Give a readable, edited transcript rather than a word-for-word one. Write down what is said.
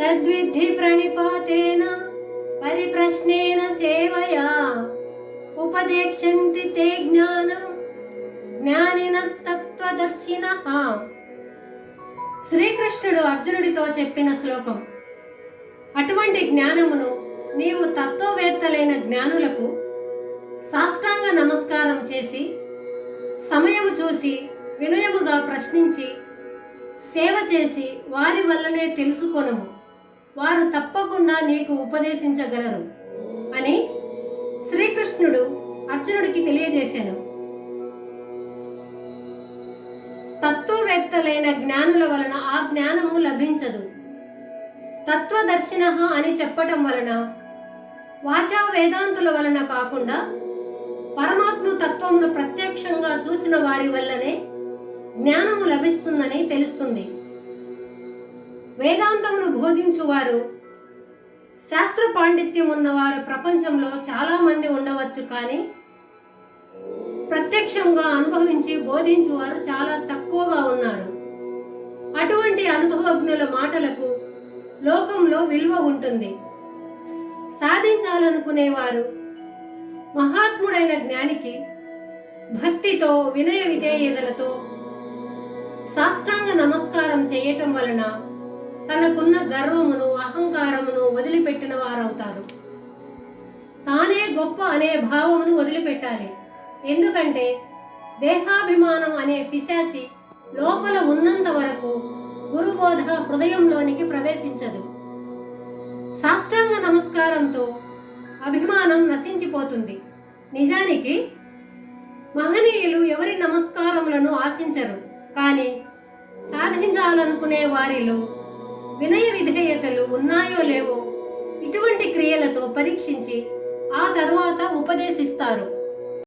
తద్విద్ధి ప్రణిపాతేన పరిప్రశ్నేన సేవయా ఉపదేక్షంతి తే జ్ఞానం జ్ఞానినస్తత్వదర్శినః. శ్రీకృష్ణుడు అర్జునుడితో చెప్పిన శ్లోకం. అటువంటి జ్ఞానమును నీవు తత్వవేత్తలైన జ్ఞానులకు సాష్టాంగ నమస్కారం చేసి సమయము చూసి వినయముగా ప్రశ్నించి సేవ చేసి వారి వల్లనే తెలుసుకొనుము. వారు తప్పకుండా నీకు ఉపదేశించగలరు అని శ్రీకృష్ణుడు అర్జునుడికి తెలియజేశాను. తత్వవేత్తలైన జ్ఞానుల వలన ఆ జ్ఞానము లభించదు. తత్వదర్శినః అని చెప్పటం వలన వాచా వేదాంతుల వలన కాకుండా పరమాత్మ తత్వమును ప్రత్యక్షంగా చూసిన వారి వల్లనే జ్ఞానము లభిస్తుందని తెలుస్తుంది. వేదాంతమును బోధించువారు, శాస్త్ర పాండిత్యం ఉన్నవారు ప్రపంచంలో చాలా మంది ఉండవచ్చు, కానీ ప్రత్యక్షంగా అనుభవించి బోధించువారు చాలా తక్కువగా ఉన్నారు. అటువంటి అనుభవజ్ఞుల మాటలకు లోకంలో విలువ ఉంటుంది. సాధించాలనుకునేవారు మహాత్ముడైన జ్ఞానికి భక్తితో వినయ విధేయతలతో సాష్టాంగ నమస్కారం చేయటం వలన తనకున్న గర్వమును అహంకారమును వదిలిపెట్టిన వారవుతారు. తానే గొప్ప అనే భావమును వదిలిపెట్టాలి. ఎందుకంటే దేహాభిమానం అనే పిశాచి లోపల ఉన్నంత వరకు గురుబోధ హృదయంలోనికి ప్రవేశించదు. సాష్టాంగ నమస్కారంతో అభిమానం నశించిపోతుంది. నిజానికి మహనీయులు ఎవరి నమస్కారములను ఆశించరు, కానీ సాధించాలనుకునే వారిలో వినయ విధేయతలు ఉన్నాయో లేవో ఇటువంటి క్రియలతో పరీక్షించి ఆ తరువాత ఉపదేశిస్తారు.